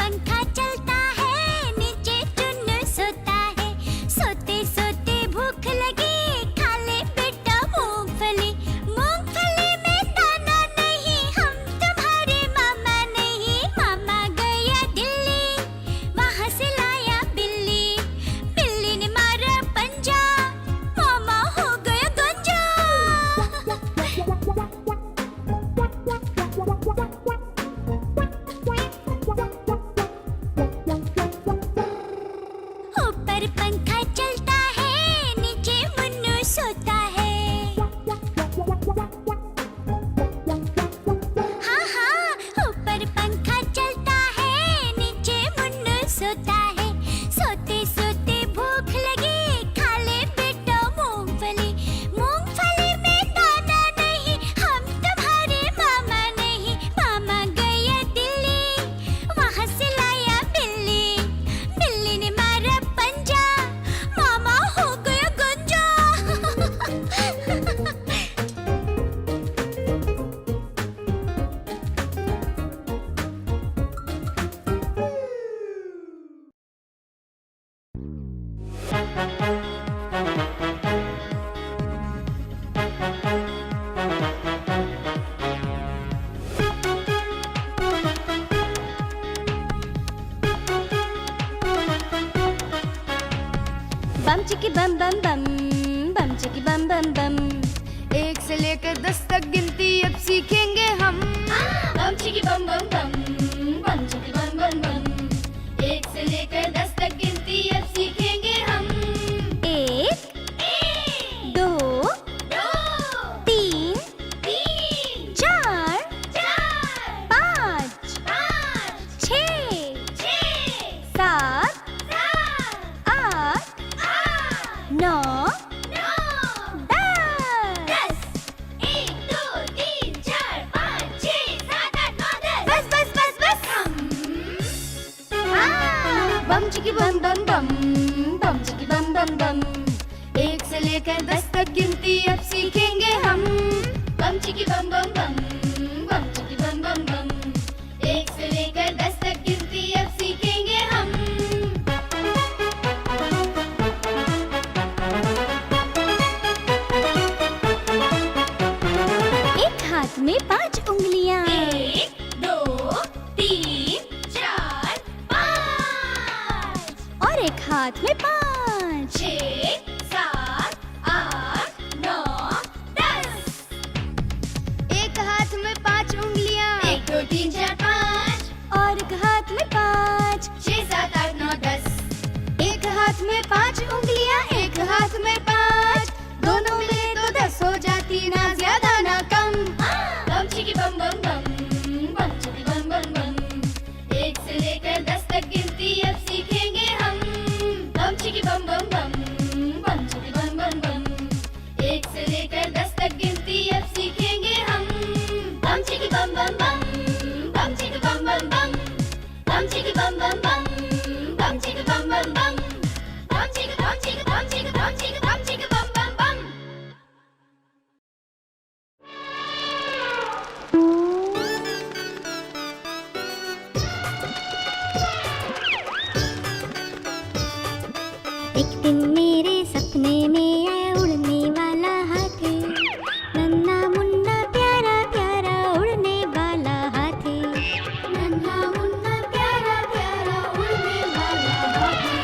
पंखा चलता है, नीचे चुन्नू सोता है। सोते सोते भूख लगी, खा ले बेटा मूंगफली। मूंगफली में दाना नहीं, हम तुम्हारे मामा नहीं। मामा गया दिल्ली, वहाँ से लाया बिल्ली। बिल्ली ने मारा पंजा, मामा हो गया गंजा। ऊपर पंखा चलता है, नीचे मुन्नू सोता है। हाँ हाँ, ऊपर पंखा चलता है, नीचे मुन्नू सोता है। सोते सोते भूख लगी, खा ले बेटा मूंगफली। मूंगफली में दाना नहीं, हम तुम्हारे मामा नहीं। मामा गया दिल्ली, वहाँ से लाया बिल्ली। बिल्ली ने मारा पंजा, मामा हो गया गंजा। बम चिकी बम बम बम, बम चिकी बम बम बम। 1 से लेकर 10 तक गिनती अब सीखेंगे हम। बम चिकी बम बम बम, बम चिकी बम बम बम। 1 से लेकर 10 तक गिनती अब सीखेंगे हम। 1 2 3 4 5 6 7 8 9 10। 1 2 3 4 5 6 7 8 9 10। बस बस बस बस। बम चिकी बम बम बम, बम चिकी बम बम बम। 1 से लेकर 10 तक गिनती अब सीखेंगे हम। बम चिकी बम बम बम, बम चिकी बम बम बम। 1 से लेकर 10 तक गिनती अब सीखेंगे हम। एक हाथ में 5 उंगलियां, 1 2 3 4 5 और एक हाथ में 5। 6 7 8 9 10। एक हाथ में 5 उंगलियां, 1 2 3 4 5 और एक हाथ में 5। 6 7 8 9 10। एक हाथ में 5 उंगलियां, एक हाथ में 5। दोनों मिले तो 10 हो जाती, ना ज्यादा ना कम। बम चिकी बम बम बम, बम चिकी बम बम बम। 1 से लेकर 10 तक गिनती अब सीखेंगे हम। बम चिकी बम बम बम, बम चिकी बम बम बम। 1 से लेकर 10 तक गिनती अब सीखेंगे हम। बम चिकी बम बम बम, बम चिकी बम बम बम। बम चिकी बम बम बम, बम चिकी बम बम बम। बम चिकी बम चिकी बम चिकी बम चिकी बम चिकी बम बम बम। एक दिन मेरे सपने में आया उड़ने वाला हाथी। नन्हा मुन्ना प्यारा प्यारा उड़ने वाला हाथी। नन्हा मुन्ना प्यारा प्यारा उड़ने वाला हाथी।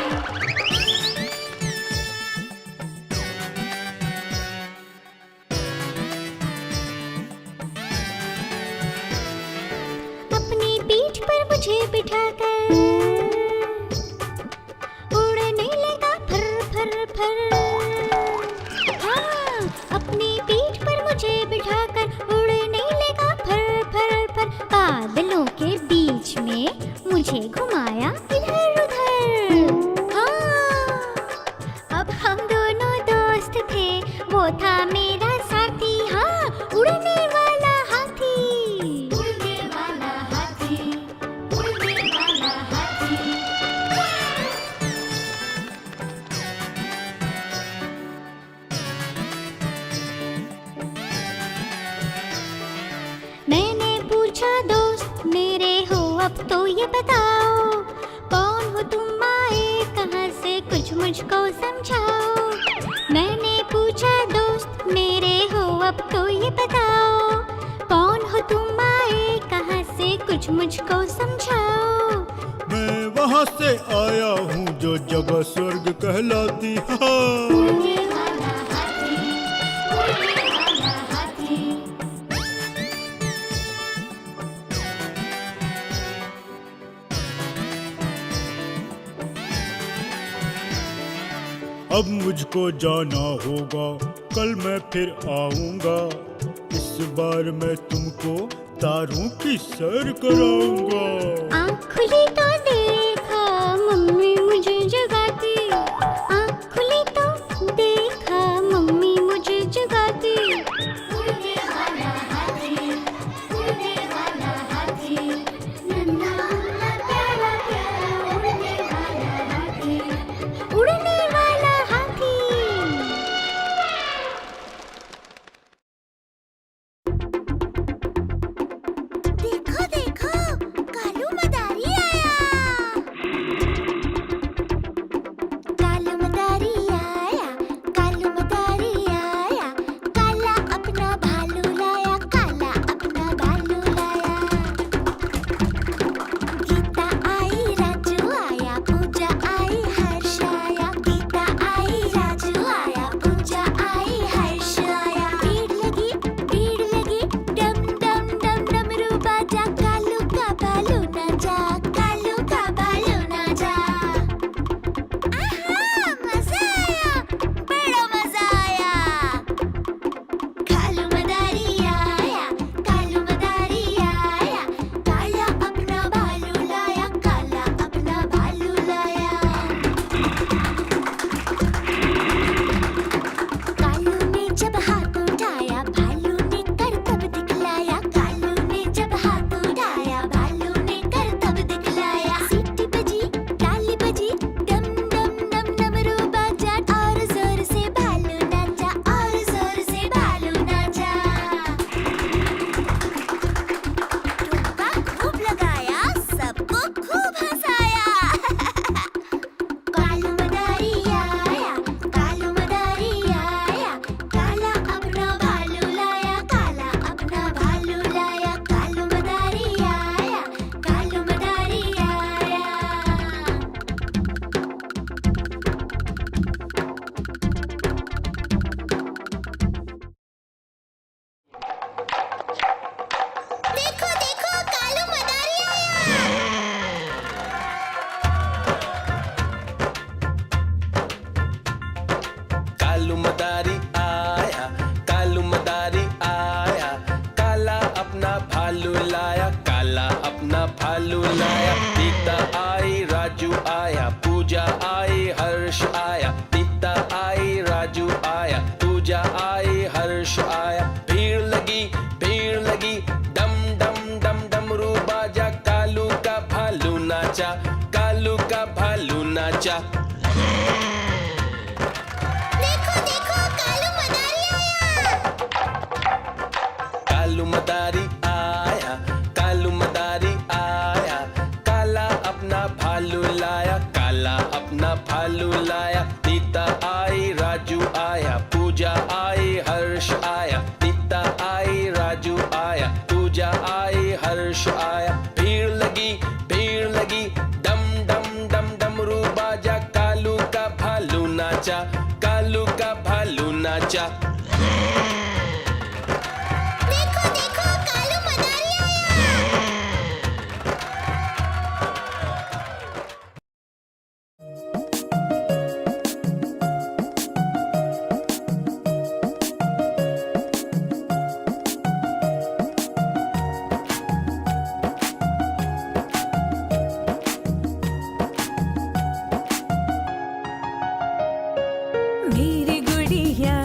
अपनी पीठ पर मुझे बिठाकर उड़ने लगा फर फर फर। हाँ, अपनी पीठ पर मुझे बिठाकर उड़ने लगा फर फर फर। बादलों के बीच में मुझे घुमाया इधर उधर। हाँ, अब हम दोनों दोस्त थे, वो था मेरा साथी। हाँ, उड़ने वाला हाथी। उड़ने वाला हाथी, उड़ने वाला हाथी। मैंने पूछा दोस्त मेरे हो अब तो ये बताओ, मुझको समझाओ। मैंने पूछा दोस्त मेरे हो अब तो ये बताओ, कौन हो तुम आए कहाँ से कुछ मुझको समझाओ। मैं वहाँ से आया हूँ जो जगह स्वर्ग कहलाती है। उड़ने वाला हाथी, उड़ने वाला हाथी। अब मुझको जाना होगा, कल मैं फिर आऊंगा। इस बार मैं तुमको तारों की सैर कराऊंगा। आँख खुली तो देखा मम्मी मुझे जगाती, आँख खुली तो देखा मम्मी मुझे जगाती। उड़ने वाला हाथी, उड़ने वाला हाथी। नन्हा मुन्ना प्यारा प्यारा उड़ने वाला हाथी। उड़ने वाला हाथी। देखो देखो कालू मदारी आया। कालू मदारी आया, कालू मदारी आया, काला अपना भालू लाया, काला अपना भालू लाया। गीता आई राजू आया, पूजा आई हर्ष आया। गीता आई राजू आया, पूजा आई हर्ष आया। भीड़ लगी डम डम डम डमरू बाजा, कालू का भालू ना जा, कालू का भालू ना जा। आहा मजा आया, बड़ा मजा आया। कालू मदारी आया, कालू मदारी आया, काला अपना भालू लाया, काला अपना भालू लाया। कालू ने जब हाथ उठाया भालू ने करतब दिखलाया, कालू ने जब हाथ उठाया भालू ने करतब दिखलाया। सीटी बजी ताली बजी डम डम डम डमरू बाजा, और जोर से भालू नाचा, और जोर से भालू नाचा। ठुमका खूब लगाया, सबको खूब हंसाया। कालू मदारी आया, कालू मदारी आया, काला अपना भालू लाया, काला अपना भालू लाया। कालू मदारी आया, कालू मदारी आया। देखो देखो कालू मदारी आया। कालू मदारी आया, कालू मदारी आया, काला अपना भालू लाया, काला अपना भालू लाया। गीता आई राजू आया, पूजा आई हर्ष आया। गीता आई राजू आया, पूजा आई हर्ष आया। भीड़ लगी डम डम डम डमरू बाजा, कालू का भालू नाचा, कालू का भालू नाचा। देखो देखो कालू मदारी आया। कालू मदारी आया, कालू मदारी आया, काला अपना भालू लाया, काला अपना भालू लाया। गीता आई राजू आया, पूजा आई हर्ष आया। गीता आई राजू आया, पूजा आई हर्ष आया। भीड़ लगी डम डम डम डमरू बाजा, कालू का भालू नाचा, कालू का भालू नाचा। देखो देखो कालू मदारी आया। मेरी गुड़िया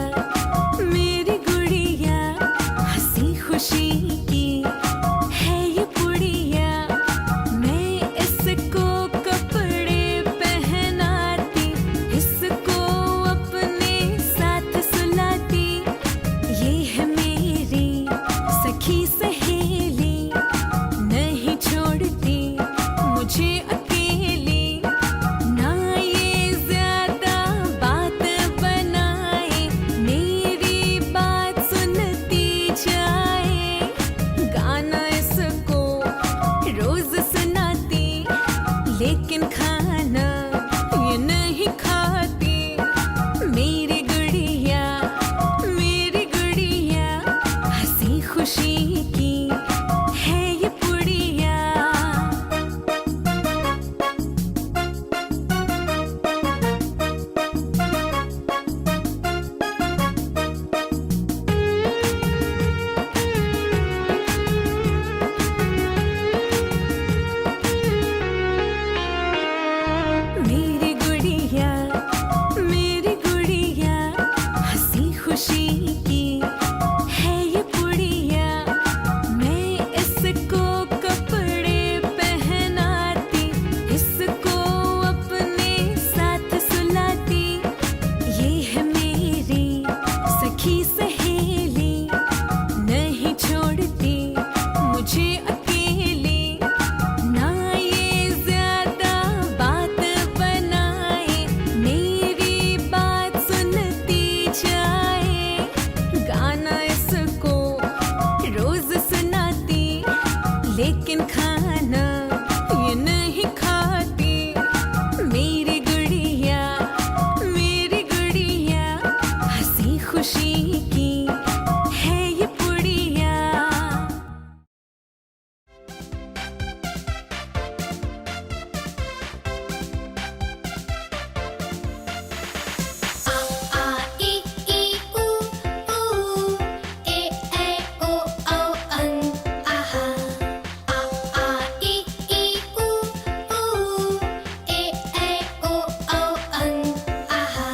लेकिन खाना ये नहीं खाती। मेरी गुड़िया हंसी खुशी की है ये पुड़िया। मेरी गुड़िया हंसी खुशी की है ये पुड़िया। मैं इसको कपड़े पहनाती, इसको अपने साथ सुलाती। ये है मेरी सखी सहेली, नहीं छोड़ती मुझे अकेली। ना ये ज्यादा बात बनाए, मेरी बात सुनती जाए। गाना इसको रोज सुनाती, लेकिन खाना ये नहीं खाती। मेरी गुड़िया हंसी खुशी की है ये पुड़िया। आ ई ऊ ए ओ औ अं आहा। आ ई ऊ ए ओ औ अं आहा।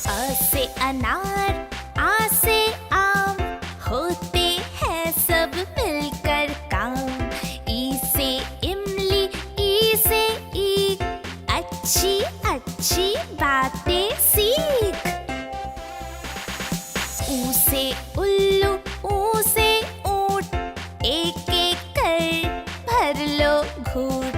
अ से अनार, आ से आम, होते हैं सब मिलकर काम। ई से इमली, ई से ईख, अच्छी अच्छी बातें सीख। ऊ से उल्लू, ऊ से ऊंट, एक एक कर भर लो घूंट।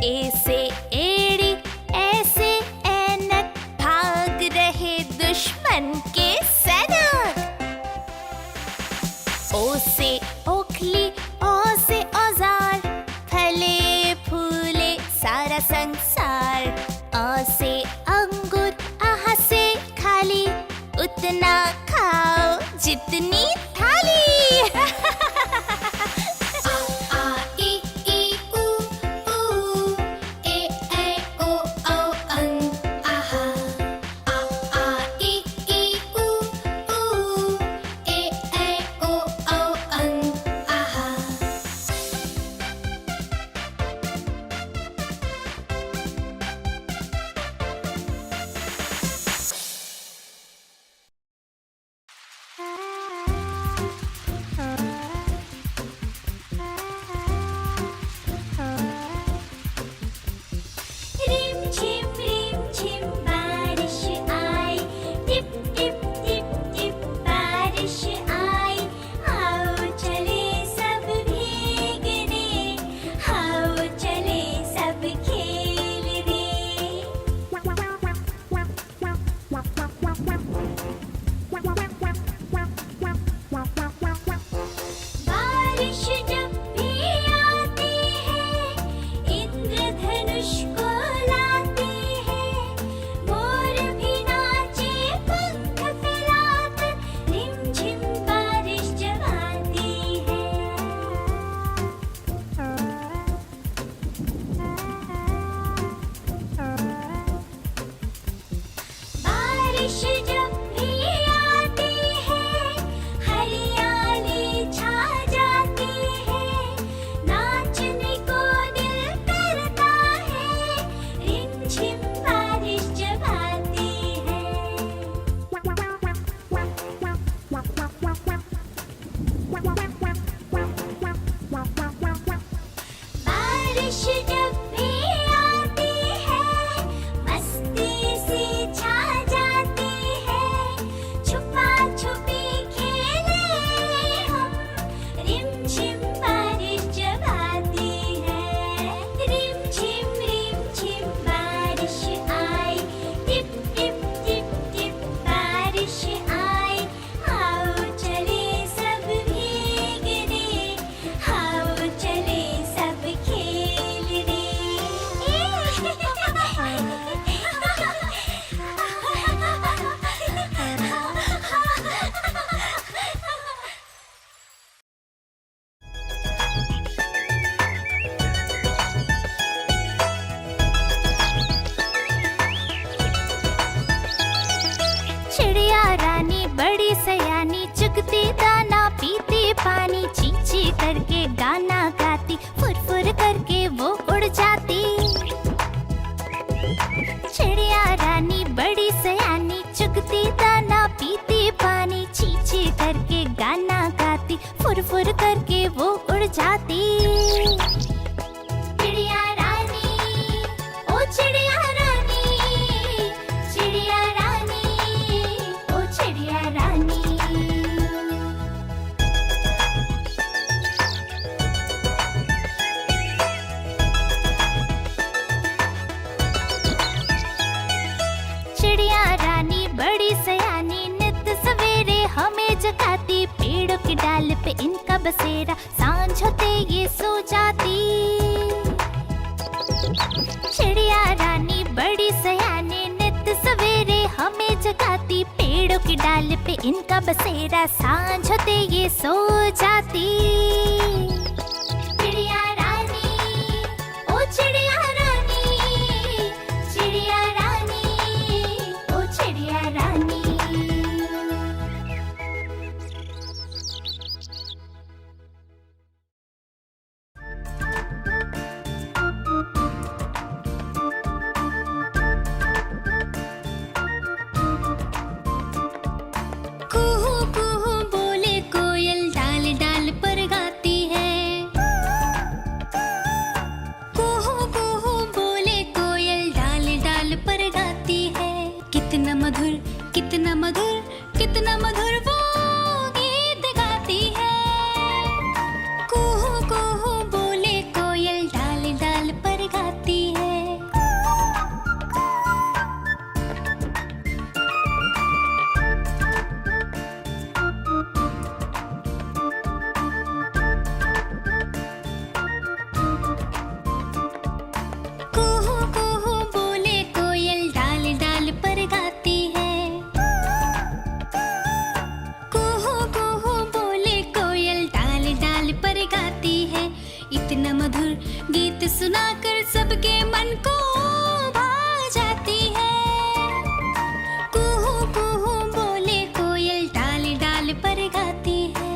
ए से एड़ी, ऐसे ऐनक, भाग रहे दुश्मन के सैनिक। ओ से ओखली, ओ से औजार, फले फूले सारा संसार। अ से अंगूर, आहा से खाली, उतना खाओ जितनी थाली। आ ई ऊ ए ओ औ अं आहा। आ ई ऊ ए ओ औ अं आहा। फुर फुर करके वो उड़ जाती। चिड़िया रानी, ओ चिड़िया रानी, चिड़िया रानी, ओ चिड़िया रानी। चिड़िया रानी बड़ी सयानी, नित सवेरे हमें जगाती। पेड़ों की डाल पे इनका बसेरा, सांझ होते ये सो जाती। चिड़िया रानी बड़ी सयानी, नित सवेरे हमें जगाती। पेड़ों की डाल पे इनका बसेरा, सांझ होते ये सो जाती। चिड़िया रानी, ओ चिड़िया रानी, चिड़िया रानी, ओ चिड़िया रानी। कुहू कुहू बोले कोयल, डाल डाल पर गाती है। कुहू कुहू बोले कोयल, डाल डाल पर गाती है। कितना मधुर, कितना मधुर, कितना मधुर वो गीत गाती है। कुहू कुहू बोले कोयल, डाल डाल पर गाती है। कुहू कुहू बोले कोयल, डाल डाल पर गाती है। कुहू कुहू बोले कोयल, डाल डाल पर गाती है। इतना मधुर गीत सुनाकर सबके मन को भा जाती है। कुहू कुहू बोले कोयल, डाल डाल पर गाती है।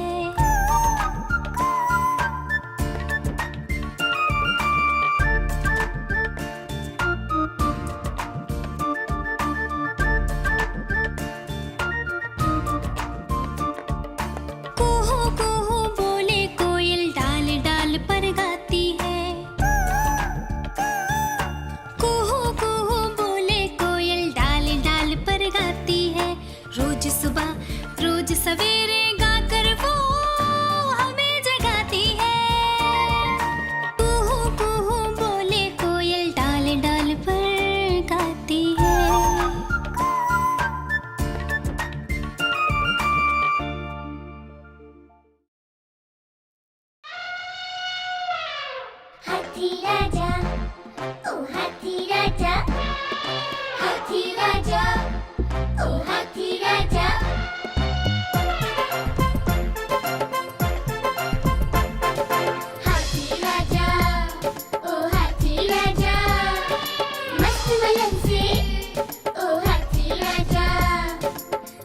कुहू कुहू बोले कोयल, डाल डाल पर गाती है। कुहू कुहू बोले कोयल, डाल डाल पर गाती है। रोज सुबह, रोज सवेरे गाकर वो हमें जगाती है। कुहू कुहू बोले कोयल, डाल डाल पर गाती है। हाथी राजा, ओ हाथी राजा, हाथी राजा, ओ हाथी राजा। हाथी राजा, ओ हाथी राजा, मस्त मलन से, ओ हाथी राजा।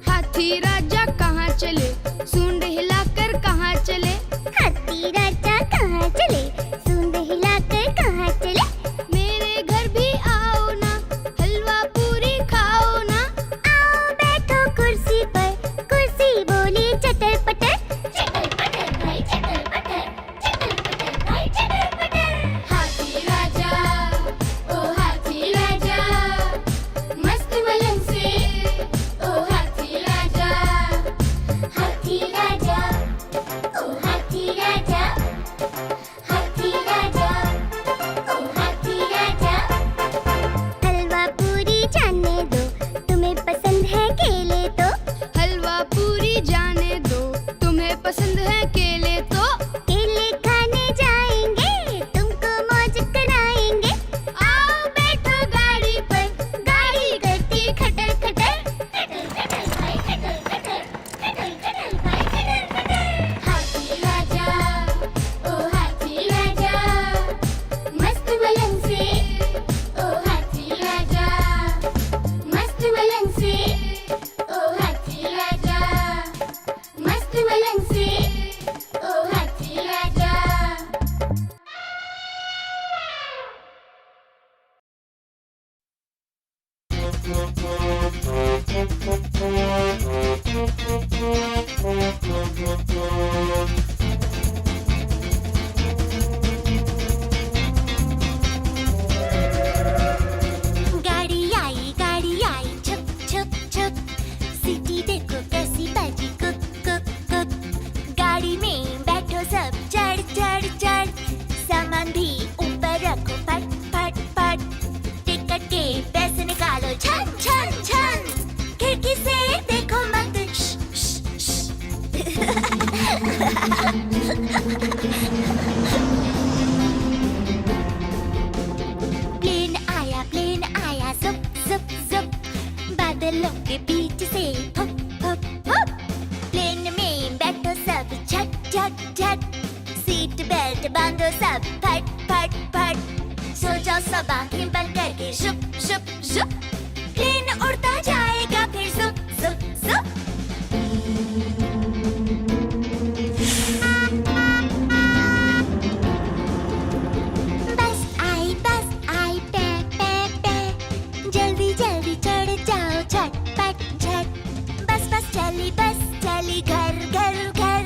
हाथी राजा कहाँ चले, सूंड हिलाकर कहाँ चले। हाथी राजा कहाँ चले, सूंड हिलाकर कहाँ चले। मेरे घर भी आओ ना, हलवा पूरी खाओ ना। आओ बैठो कुर्सी पर, कुर्सी बोली चटर पटर, चटर पटर भाई चटर पटर, चटर पटर भाई चटर पटर। हाथी राजा, ओ हाथी राजा, मस्त मलन से, ओ हाथी राजा। हाथी राजा, ओ हाथी राजा, हाथी राजा, ओ हाथी राजा। हलवा पूरी जाने दो, तुम्हें पसंद है केले तो। हलवा पूरी जाने दो, तुम्हें पसंद है केले तो। केले खाने जाएंगे, तुमको मौज कराएंगे। आओ बैठो गाड़ी पर, गाड़ी करती खटर खटर, खटर खटर भाई खटर खटर, खटर खटर भाई खटर खटर। हाथी राजा, ओ हाथी राजा, मस्त मलन से, ओ हाथी राजा। मस्त मलन से, ओ हाथी राजा, मस्त मलन से, ओ हाथी राजा। प्लेन आया जुप जुप जुप, बादलों के बीच से फुप फुप फुप। प्लेन में बैठो सब झट झट झट, सीट बेल्ट बांधो सब फट फट फट। सो जाओ सब आंखें बंद करके शुप शुप शुप, प्लेन उड़ता जाएगा फिर जुप जुप जुप। बस आई पे पे पे, जल्दी जल्दी चढ़ जाओ झटपट झट। बस चली घर घर घर,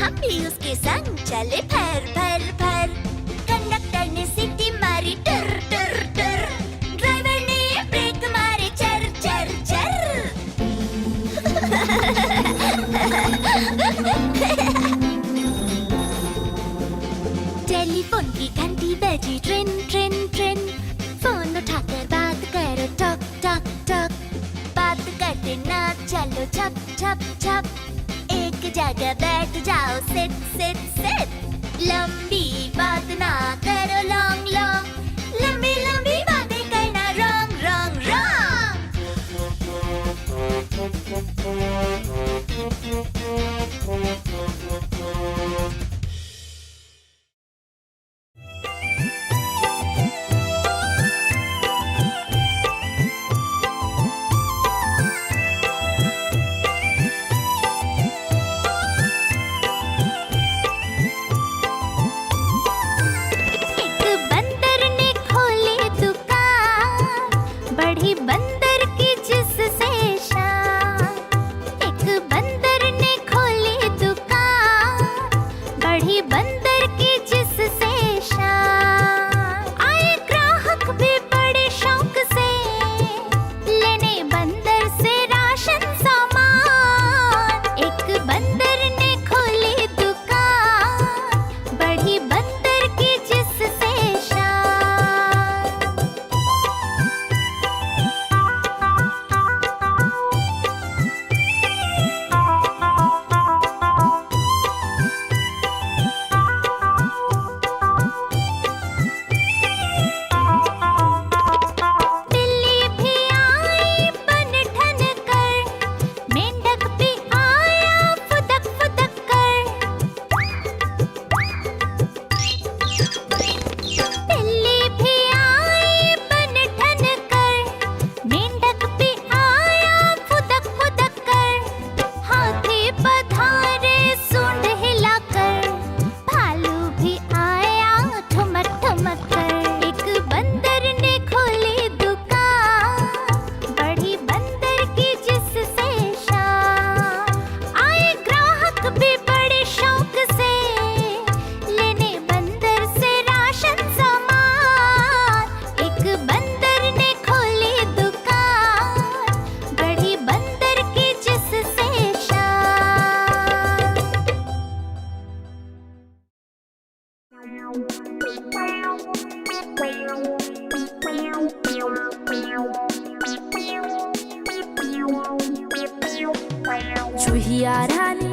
हम भी उसके संग चले फर फर फर। कंडक्टर ने सीटी मारी टर टर टर, ड्राइवर ने ब्रेक मारे चर चर चर। टेलीफोन की घंटी बजी ट्रेन ट्रेन ट्रेन, फोन उठाकर बात करो टक टक टक। बात करते ना चलो छप छप छप, एक जगह बैठ जाओ सिट सिट सिट। लंबी बात ना करो लॉन्ग लॉन्ग, लंबी लंबी बातें करना रॉन्ग रॉन्ग रॉन्ग।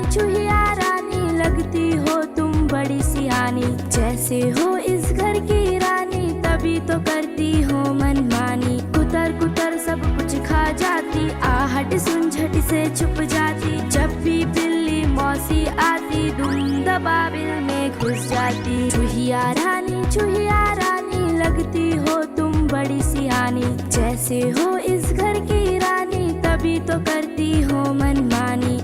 चूहिया रानी लगती हो तुम बड़ी सियानी, जैसे हो इस घर की रानी तभी तो करती हो मनमानी। कुतर कुतर सब कुछ खा जाती, आहट सुन झट से छुप जाती। जब भी बिल्ली मौसी आती धुन दबाबिल में घुस जाती। चूहिया रानी लगती हो तुम बड़ी सियानी, जैसे हो इस घर की रानी तभी तो करती हो मनमानी।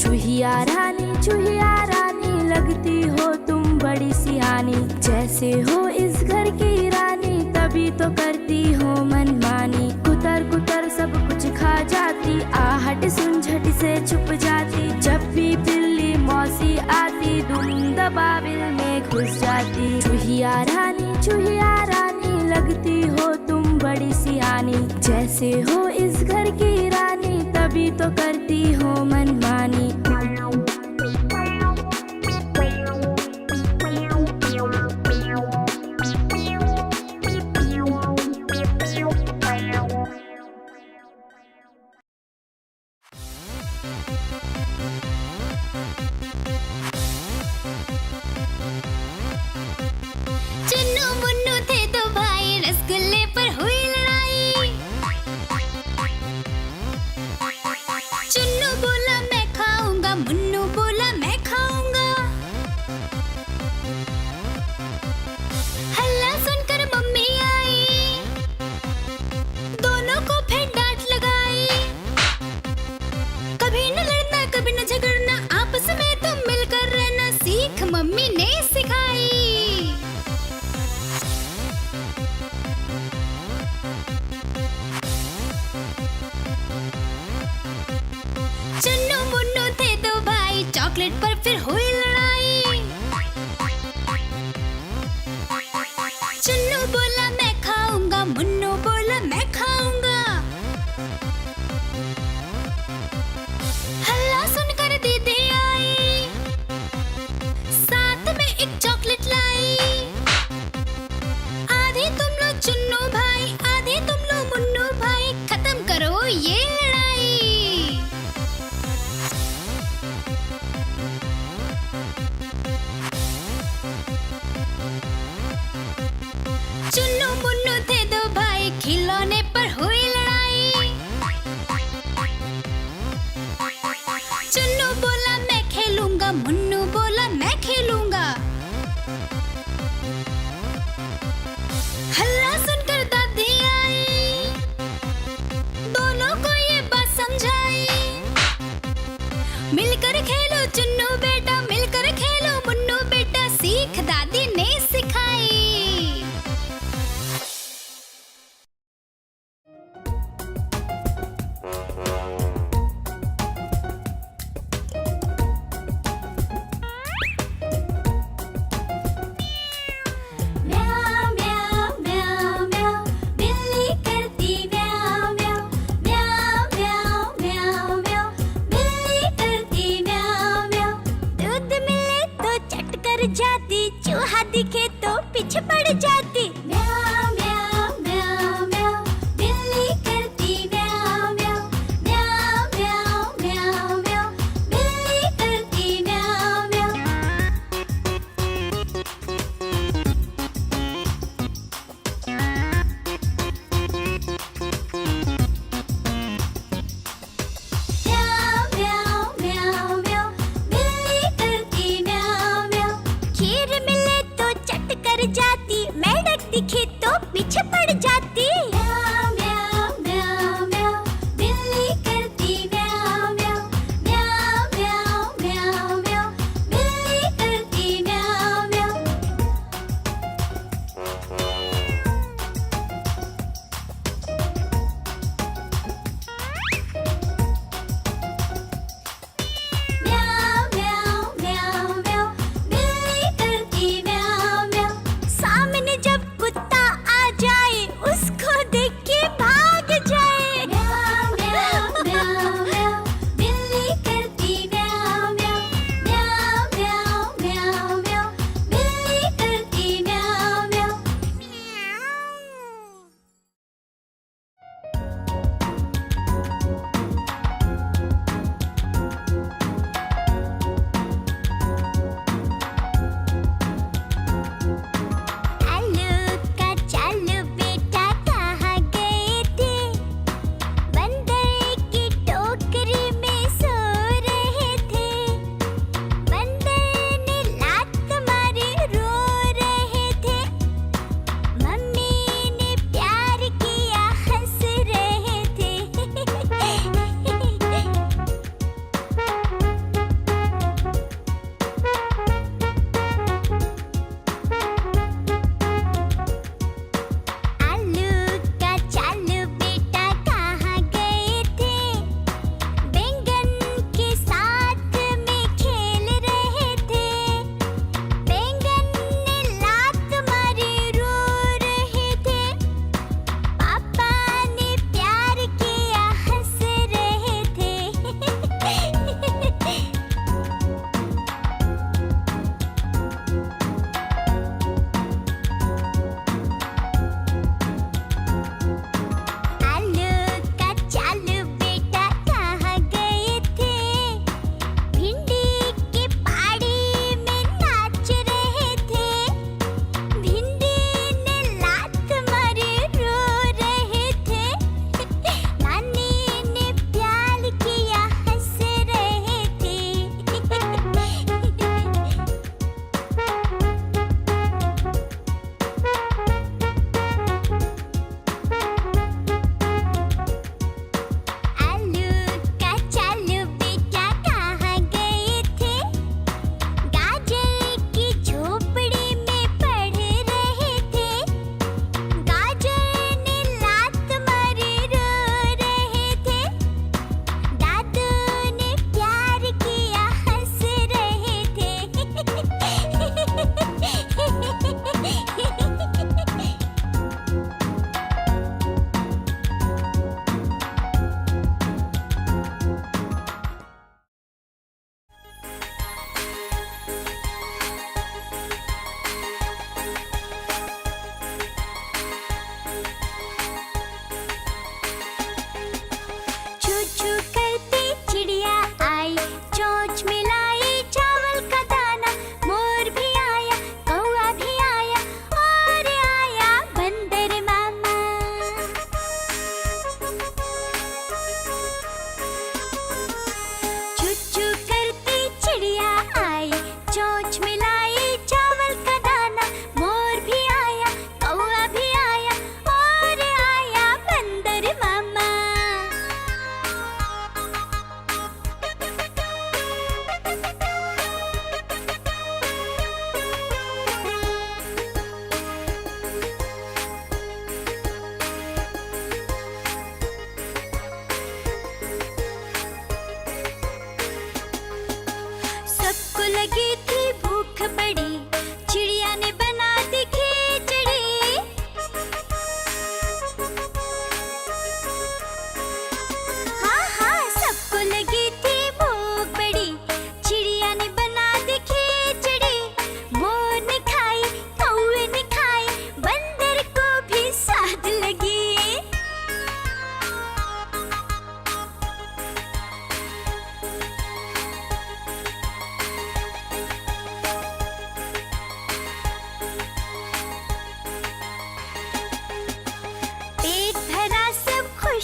चूहिया रानी लगती हो तुम बड़ी सियानी, जैसे हो इस घर की रानी तभी तो करती हो मनमानी। कुतर कुतर सब कुछ खा जाती, आहट सुन झट से छुप जाती। जब भी बिल्ली मौसी आती धुन दबाबिल में घुस जाती। चूहिया रानी लगती हो तुम बड़ी सियानी, जैसे हो इस घर की रानी तभी तो करती हो मनमानी। चॉकलेट पर फिर हुई लड़ाई। चुन्नू बोला मैं खाऊंगा, मुन्नू बोला मैं खाऊंगा। हल्ला सुनकर दीदी आई, साथ में एक चॉकलेट लाई। आधे तुम लो चुन्नू भाई, आधे तुम लो मुन्नू भाई, खत्म करो ये लड़ाई। चुन्नू मुन्नू थे दो भाई, खिलौने पर हुई लड़ाई। चुन्नू बोला मैं खेलूंगा, मुन्नू बोला मैं खेलूंगा। हल्ला सुनकर दादी आई, दोनों को ये बात समझाई। मिलकर खेलो चुन्नू बेटा, मिलकर खेलो मुन्नू बेटा, सीख दादी ने सिखाई। म्याऊ म्याऊ म्याऊ म्याऊ, बिल्ली करती म्याऊ म्याऊ। म्याऊ म्याऊ म्याऊ म्याऊ, बिल्ली करती म्याऊ म्याऊ। दूध मिले तो चट कर जाती, चूहा दिखे तो पीछे पड़ जाती। म्याऊ म्याऊ म्याऊ म्याऊ, बिल्ली करती म्याऊ म्याऊ। म्याऊ म्याऊ म्याऊ म्याऊ, बिल्ली करती म्याऊ म्याऊ। म्याऊ म्याऊ म्याऊ म्याऊ, बिल्ली करती म्याऊ म्याऊ। खीर मिले तो चट कर जाती, मेंढक दिखे तो पीछे पड़ जाती। म्याऊ म्याऊ म्याऊ म्याऊ, बिल्ली करती म्याऊ म्याऊ। म्याऊ म्याऊ म्याऊ म्याऊ, बिल्ली करती म्याऊ म्याऊ। म्याऊ म्याऊ म्याऊ म्याऊ, बिल्ली करती म्याऊ म्याऊ। सामने जब कुत्ता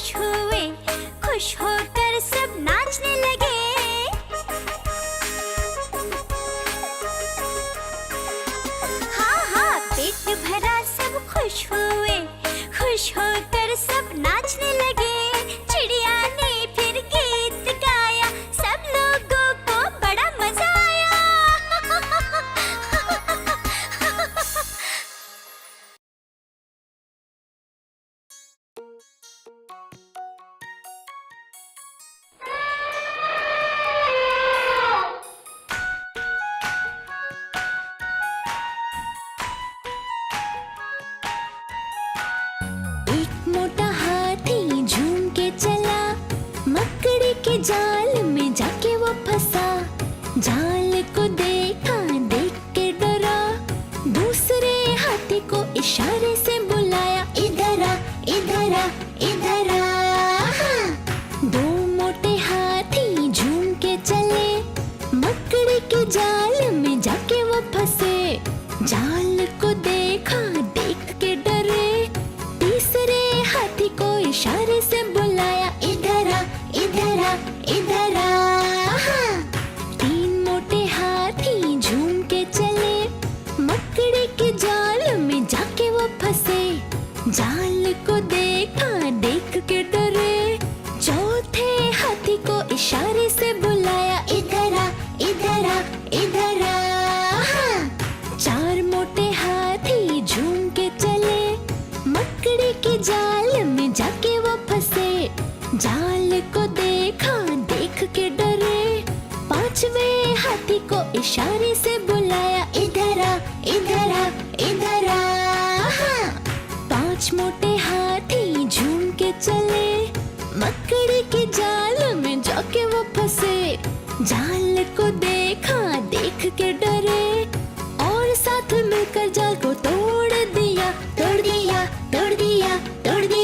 खुश हुए, खुश होकर सब नाचने लगे। हाँ हाँ, पेट भरा सब खुश हुए, खुश होकर सब नाचने लगे। चिड़िया ने फिर गीत गाया, सब लोगों को बड़ा मजा आया। एक मोटा हाथी झूम के चला, मकड़ी के जाल में जाके वो फंसा। जाल को देखा, देख के डरा, दूसरे हाथी को इशारे से बुलाया, इधर आ, इधर आ, इधर आ। दो मोटे हाथी झूम के चले, मकड़ी के जाल में जाके वो फंसे। जाल को देखा, देख के डरे, तीसरे हाथी को इशारे से बुलाया, इधर आ, इधर आ, इधर आ। तीन मोटे हाथी झूम के चले, मकड़ी के जाल में जाके वो फंसे। जाल को देखा, देख के डरे, चौथे हाथी को इशारे से बुलाया, इधर आ, इधर आ, इधर आ। चार मोटे हाथी झूम के चले, मकड़ी के जाल में जाके वो फंसे। जाल को देखा, देख के डरे, पांचवे हाथी को इशारे से बुलाया, इधर आ, इधर आ, इधर आ। पांच मोटे हाथी झूम के चले, मकड़ी के जाल में जाके वो फंसे। जाल को देखा, देख के डरे, और साथ मिलकर जाल को तोड़ दिया, तोड़ दिया, तोड़ दिया, तोड़ दिया।